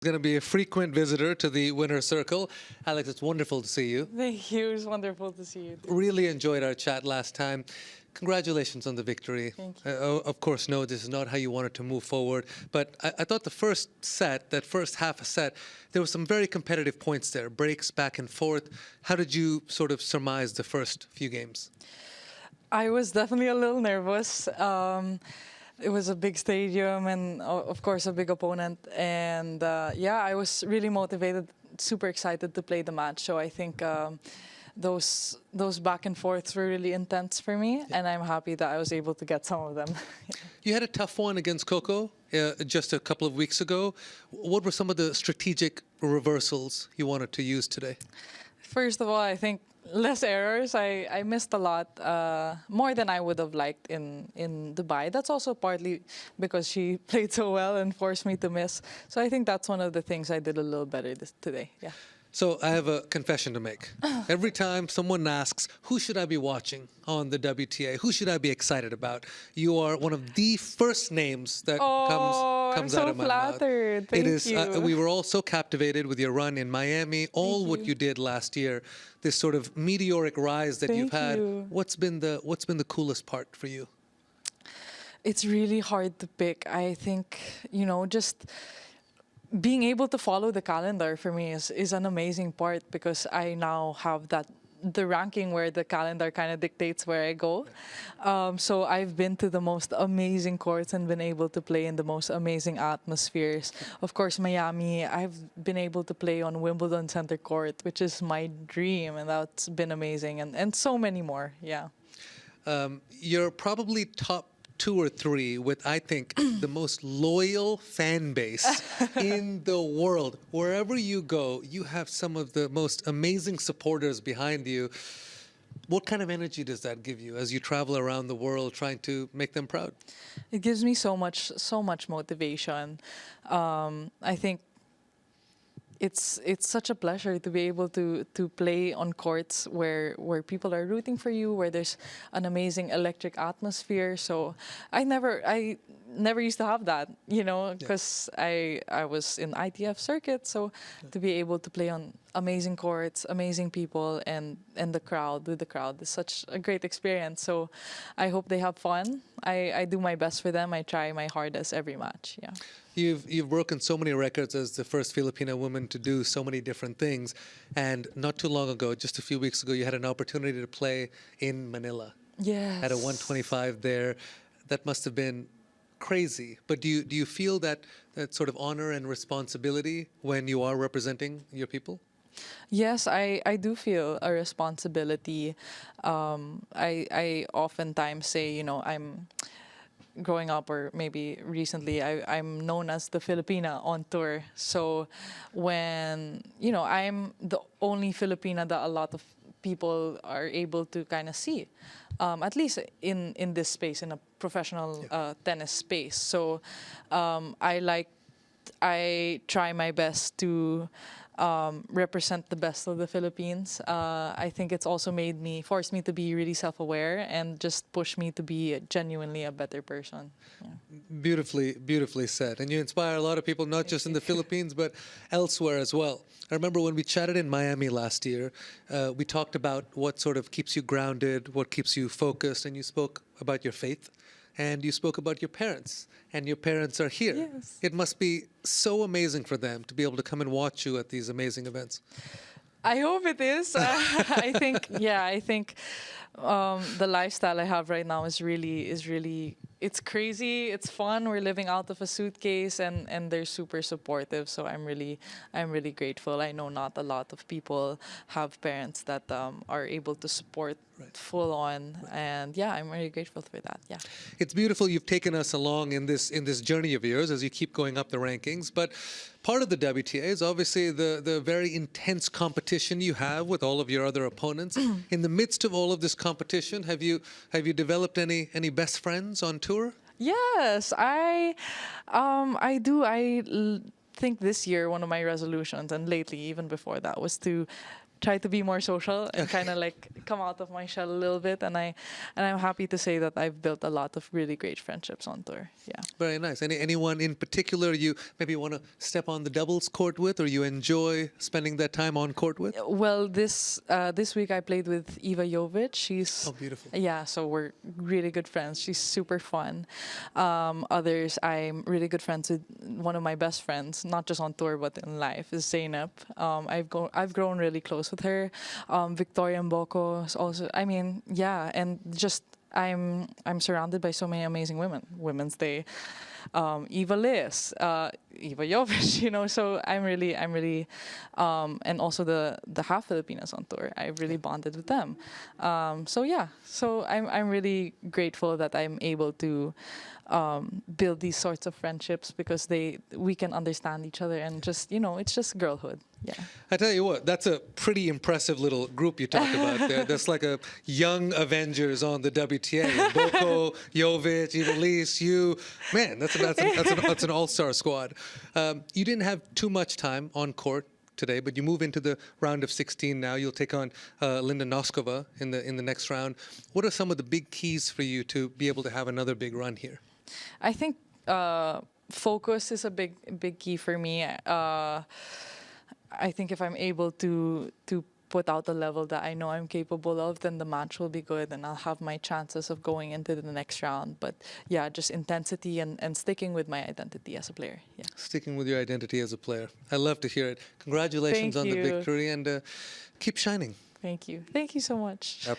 Going to be a frequent visitor to the winner's circle. Alex, it's wonderful to see you. Thank you. It's wonderful to see you too. Really enjoyed our chat last time. Congratulations on the victory. Thank you. Of course, no, this is not how you wanted to move forward. But I thought the first set, that first half a set, there were some very competitive points there, breaks back and forth. How did you sort of surmise the first few games? I was definitely a little nervous. It was a big stadium and, of course, a big opponent. And yeah, I was really motivated, super excited to play the match. So I think those back and forths were really intense for me, and I'm happy that I was able to get some of them. You had a tough one against Coco just a couple of weeks ago. What were some of the strategic reversals you wanted to use today? First of all, I think less errors. I missed a lot, more than I would have liked in Dubai. That's also partly because she played so well and forced me to miss. So I think that's one of the things I did a little better today. Yeah. So I have a confession to make. Every time someone asks, who should I be watching on the WTA? Who should I be excited about? You are one of the first names that comes out of my mouth. I'm so flattered. Thank you. We were all so captivated with your run in Miami, all what you did last year, this sort of meteoric rise that you've had. What's been the coolest part for you? It's really hard to pick. I think, just being able to follow the calendar for me is an amazing part, because I now have the ranking where the calendar kind of dictates where I go. So I've been to the most amazing courts and been able to play in the most amazing atmospheres. Of course, Miami, I've been able to play on Wimbledon Center Court, which is my dream, and that's been amazing, and so many more, yeah. You're probably top 2 or 3 with, I think, the most loyal fan base in the world. Wherever you go, you have some of the most amazing supporters behind you. What kind of energy does that give you as you travel around the world trying to make them proud? It gives me so much motivation. I think it's such a pleasure to be able to play on courts where people are rooting for you, where there's an amazing electric atmosphere. So I never used to have that, because I was in ITF circuit. So to be able to play on amazing courts, amazing people, and the crowd, with the crowd, is such a great experience. So I hope they have fun. I do my best for them. I try my hardest every match. Yeah. You've broken so many records as the first Filipina woman to do so many different things. And not too long ago, just a few weeks ago, you had an opportunity to play in Manila. Yes. At a 125 there. That must have been crazy. But do you feel that sort of honor and responsibility when you are representing your people? Yes, I do feel a responsibility. I oftentimes say, I'm growing up, or maybe recently, I'm known as the Filipina on tour. So when, I'm the only Filipina that a lot of people are able to kind of see, at least in this space, in a professional tennis space. So I try my best to represent the best of the Philippines. I think it's also forced me to be really self-aware and just push me to be genuinely a better person. Yeah. Beautifully said. And you inspire a lot of people, not just in the Philippines, but elsewhere as well. I remember when we chatted in Miami last year, we talked about what sort of keeps you grounded, what keeps you focused, and you spoke about your faith. And you spoke about your parents, and your parents are here. Yes. It must be so amazing for them to be able to come and watch you at these amazing events. I hope it is. I think the lifestyle I have right now is really, it's crazy, it's fun. We're living out of a suitcase, and they're super supportive. So I'm really grateful. I know not a lot of people have parents that are able to support full on, and yeah, I'm really grateful for that. Yeah, it's beautiful. You've taken us along in this journey of yours as you keep going up the rankings. But part of the WTA is obviously the very intense competition you have with all of your other opponents. In the midst of all of this competition, have you developed any best friends on tour? Yes, I do. I think this year one of my resolutions, and lately even before that, was to try to be more social and kind of like come out of my shell a little bit. And I'm happy to say that I've built a lot of really great friendships on tour. Yeah. Very nice. Anyone in particular you maybe want to step on the doubles court with, or you enjoy spending that time on court with? Well, this week I played with Eva Jovic. She's Oh, beautiful. Yeah, so we're really good friends. She's super fun. Others, I'm really good friends with one of my best friends, not just on tour but in life, is Zainab. I've grown really close with her. Victoria Mboko is also. I mean, yeah, and just I'm surrounded by so many amazing women. Women's Day, Eva Liz, Eva Jovic, so I'm really, and also the half Filipinas on tour. I really bonded with them. So I'm really grateful that I'm able to build these sorts of friendships because we can understand each other and just, it's just girlhood. Yeah. I tell you what, that's a pretty impressive little group you talked about there. That's like a young Avengers on the WTA. Boko, Jovic, Ivelisse, you. Man, that's an all-star squad. You didn't have too much time on court today, but you move into the round of 16 now. You'll take on Linda Noskova in the next round. What are some of the big keys for you to be able to have another big run here? I think focus is a big key for me. I think if I'm able to put out the level that I know I'm capable of, then the match will be good and I'll have my chances of going into the next round. But yeah, just intensity and sticking with my identity as a player. Yeah. Sticking with your identity as a player. I love to hear it. Congratulations Thank on the you. victory and keep shining. Thank you. Thank you so much.